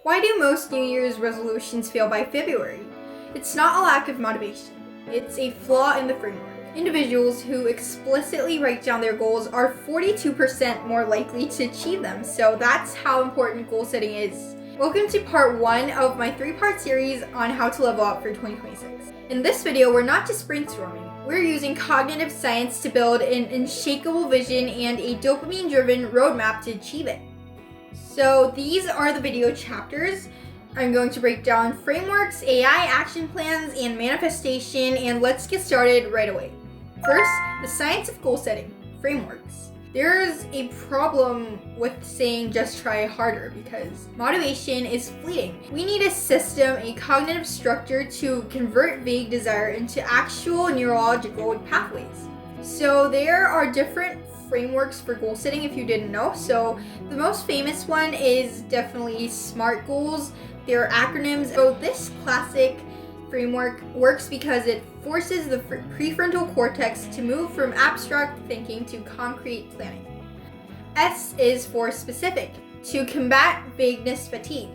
Why do most New Year's resolutions fail by February? It's not a lack of motivation. It's a flaw in the framework. Individuals who explicitly write down their goals are 42% more likely to achieve them, so that's how important goal setting is. Welcome to part 1 of my 3-part series on how to level up for 2026. In this video, we're not just brainstorming. We're using cognitive science to build an unshakable vision and a dopamine-driven roadmap to achieve it. So these are the video chapters. I'm going to break down frameworks, AI action plans, and manifestation, and let's get started right away. First, the science of goal setting, frameworks. There's a problem with saying just try harder because motivation is fleeting. We need a system, a cognitive structure to convert vague desire into actual neurological pathways. So there are different frameworks for goal setting if you didn't know. So the most famous one is definitely SMART goals. They're acronyms. So this classic framework works because it forces the prefrontal cortex to move from abstract thinking to concrete planning. S is for specific, to combat vagueness fatigue.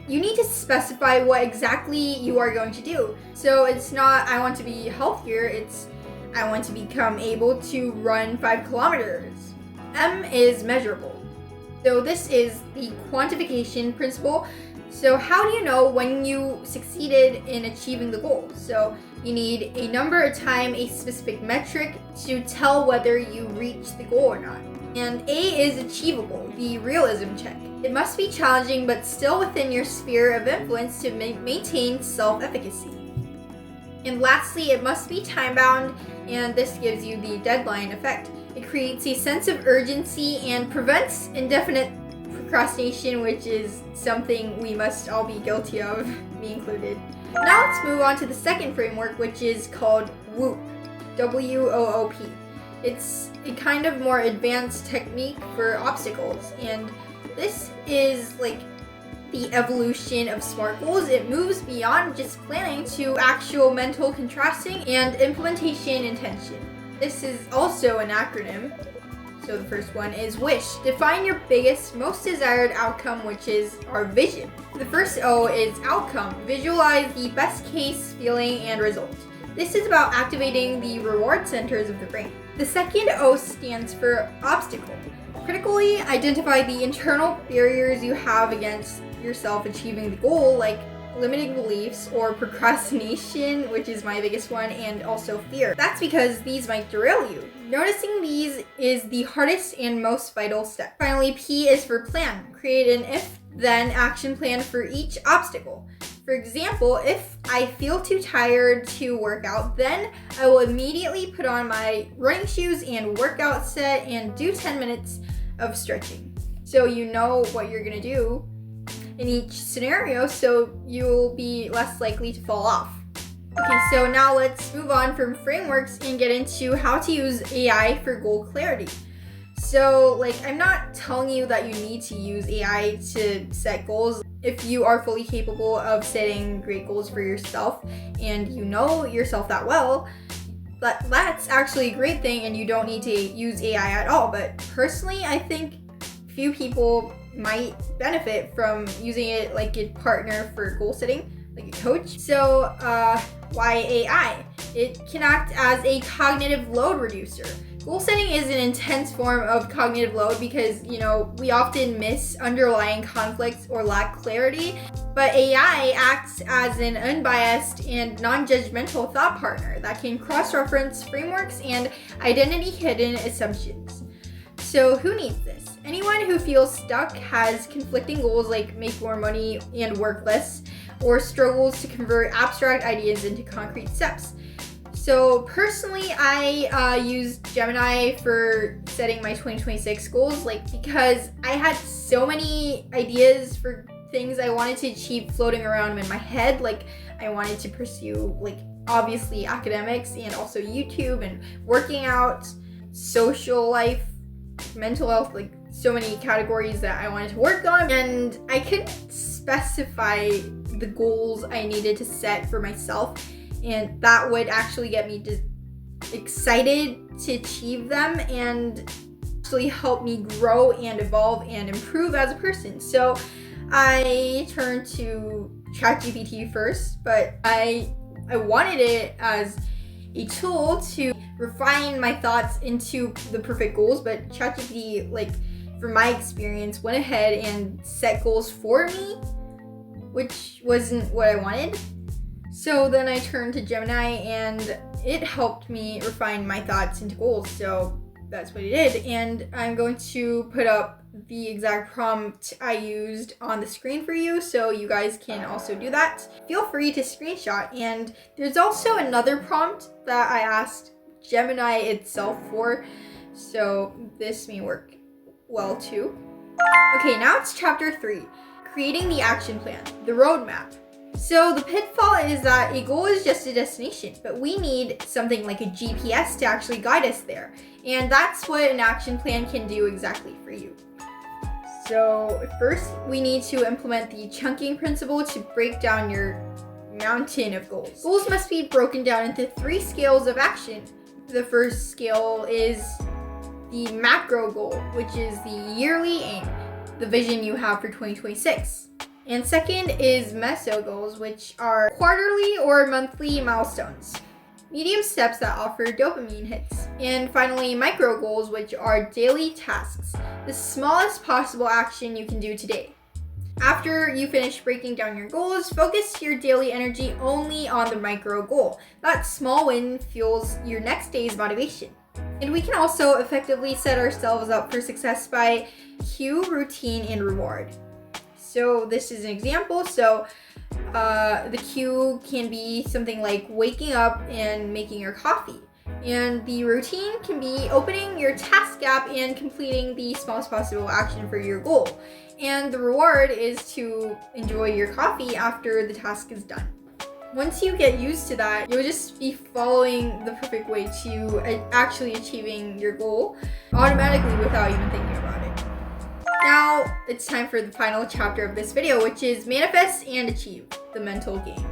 You need to specify what exactly you are going to do. So it's not, I want to be healthier, it's I want to become able to run 5 kilometers. M is measurable. So this is the quantification principle. So how do you know when you succeeded in achieving the goal? So you need a number, a time, a specific metric to tell whether you reached the goal or not. And A is achievable, the realism check. It must be challenging but still within your sphere of influence to maintain self-efficacy. And lastly, it must be time-bound, and this gives you the deadline effect. It creates a sense of urgency and prevents indefinite procrastination, which is something we must all be guilty of, me included. Now let's move on to the second framework, which is called WOOP, W-O-O-P. It's a kind of more advanced technique for obstacles, and this is like the evolution of SMART goals. It moves beyond just planning to actual mental contrasting and implementation intention. This is also an acronym. So the first one is WISH. Define your biggest, most desired outcome, which is our vision. The first O is outcome. Visualize the best case feeling and result. This is about activating the reward centers of the brain. The second O stands for obstacle. Critically identify the internal barriers you have against yourself achieving the goal, like limiting beliefs or procrastination, which is my biggest one, and also fear. That's because these might derail you. Noticing these is the hardest and most vital step. Finally, P is for plan. Create an if-then action plan for each obstacle. For example, if I feel too tired to work out, then I will immediately put on my running shoes and workout set and do 10 minutes of stretching. So you know what you're gonna do in each scenario, so you'll be less likely to fall off. Okay, so now let's move on from frameworks and get into how to use AI for goal clarity. So, I'm not telling you that you need to use AI to set goals. If you are fully capable of setting great goals for yourself and you know yourself that well, that's actually a great thing and you don't need to use AI at all. But personally, I think few people might benefit from using it like a partner for goal setting, like a coach. So why AI? It can act as a cognitive load reducer. Goal setting is an intense form of cognitive load because, we often miss underlying conflicts or lack clarity, but AI acts as an unbiased and non-judgmental thought partner that can cross-reference frameworks and identity-hidden assumptions. So who needs this? Anyone who feels stuck, has conflicting goals like make more money and work less, or struggles to convert abstract ideas into concrete steps. So personally, I used Gemini for setting my 2026 goals, because I had so many ideas for things I wanted to achieve floating around in my head. I wanted to pursue, obviously academics and also YouTube and working out, social life, mental health, so many categories that I wanted to work on, and I couldn't specify the goals I needed to set for myself, and that would actually get me just excited to achieve them and actually help me grow and evolve and improve as a person. So I turned to ChatGPT first, but I wanted it as a tool to refine my thoughts into the perfect goals, but ChatGPT, like, from my experience, went ahead and set goals for me, which wasn't what I wanted. So then I turned to Gemini and it helped me refine my thoughts into goals. So that's what it did. And I'm going to put up the exact prompt I used on the screen for you, so you guys can also do that. Feel free to screenshot. And there's also another prompt that I asked Gemini itself for, so this may work well too. Okay, now it's chapter 3, creating the action plan, the roadmap. So the pitfall is that a goal is just a destination, but we need something like a GPS to actually guide us there. And that's what an action plan can do exactly for you. So first, we need to implement the chunking principle to break down your mountain of goals. Goals must be broken down into 3 scales of action. The first scale is the macro goal, which is the yearly aim, the vision you have for 2026. And second is meso goals, which are quarterly or monthly milestones, medium steps that offer dopamine hits. And finally, micro goals, which are daily tasks, the smallest possible action you can do today. After you finish breaking down your goals, focus your daily energy only on the micro goal. That small win fuels your next day's motivation. And we can also effectively set ourselves up for success by cue, routine, and reward. So this is an example. So the cue can be something like waking up and making your coffee. And the routine can be opening your task app and completing the smallest possible action for your goal. And the reward is to enjoy your coffee after the task is done. Once you get used to that, you'll just be following the perfect way to actually achieving your goal automatically without even thinking about it. Now it's time for the final chapter of this video, which is manifest and achieve, the mental game.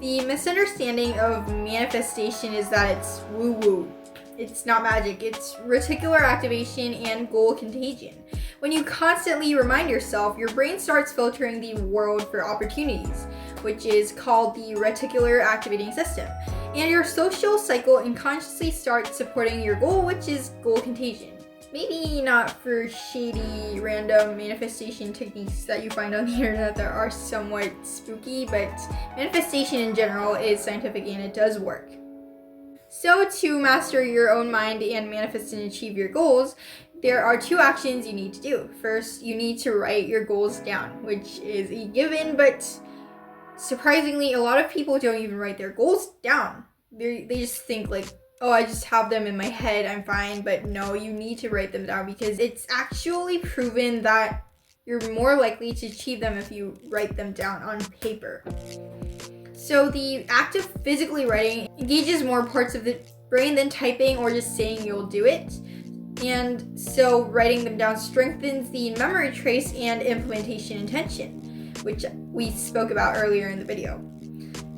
The misunderstanding of manifestation is that it's woo-woo. It's not magic, it's reticular activation and goal contagion. When you constantly remind yourself, your brain starts filtering the world for opportunities, which is called the reticular activating system. And your social cycle unconsciously starts supporting your goal, which is goal contagion. Maybe not for shady, random manifestation techniques that you find on the internet that are somewhat spooky, but manifestation in general is scientific and it does work. So to master your own mind and manifest and achieve your goals, there are 2 actions you need to do. First, you need to write your goals down, which is a given, but surprisingly, a lot of people don't even write their goals down. They just think like, oh, I just have them in my head, I'm fine. But no, you need to write them down because it's actually proven that you're more likely to achieve them if you write them down on paper. So the act of physically writing engages more parts of the brain than typing or just saying you'll do it. And so writing them down strengthens the memory trace and implementation intention, which we spoke about earlier in the video.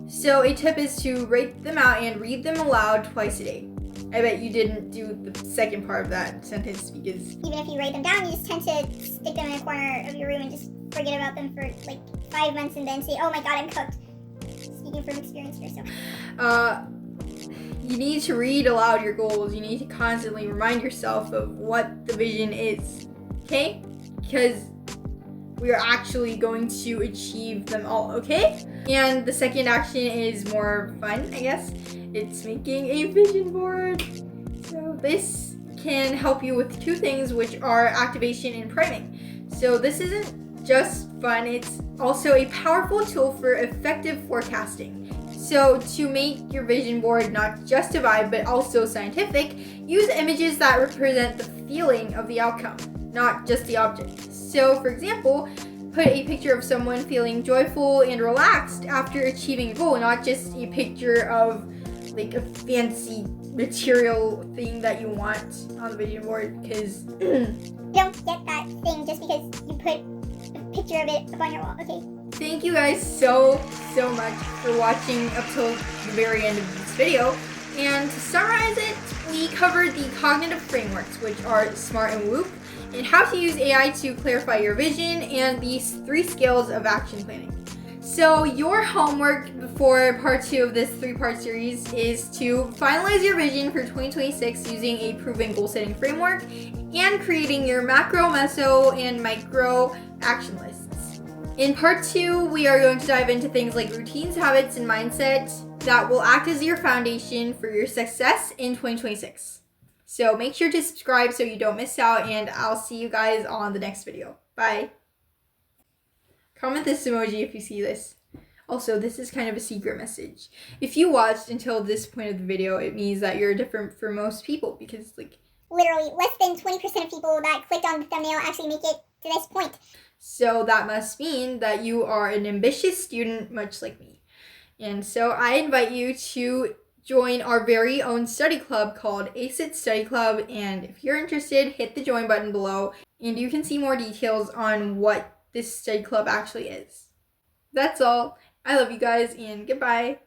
So a tip is to write them out and read them aloud twice a day. I bet you didn't do the second part of that sentence because even if you write them down, you just tend to stick them in a corner of your room and just forget about them for like 5 months and then say, oh my god, I'm cooked. Speaking from experience here, so. You need to read aloud your goals. You need to constantly remind yourself of what the vision is, okay? Because we are actually going to achieve them all, okay? And the second action is more fun, I guess. It's making a vision board. So this can help you with 2 things, which are activation and priming. So this isn't just fun, it's also a powerful tool for effective forecasting. So to make your vision board not just a vibe, but also scientific, use images that represent the feeling of the outcome, not just the object. So for example, put a picture of someone feeling joyful and relaxed after achieving a goal, not just a picture of like a fancy material thing that you want on the vision board, because Don't get that thing just because you put a picture of it up on your wall, okay? Thank you guys so much for watching up till the very end of this video. And to summarize it, we covered the cognitive frameworks, which are SMART and WOOP, and how to use AI to clarify your vision, and these 3 skills of action planning. So your homework for part 2 of this 3-part series is to finalize your vision for 2026 using a proven goal setting framework and creating your macro, meso, and micro action lists. In part 2, we are going to dive into things like routines, habits, and mindset that will act as your foundation for your success in 2026. So make sure to subscribe so you don't miss out, and I'll see you guys on the next video. Bye. Comment this emoji if you see this. Also, this is kind of a secret message. If you watched until this point of the video, it means that you're different from most people, because literally less than 20% of people that clicked on the thumbnail actually make it to this point. So that must mean that you are an ambitious student, much like me. And so I invite you to join our very own study club called ACIT Study Club. And if you're interested, hit the join button below and you can see more details on what this study club actually is. That's all. I love you guys and goodbye.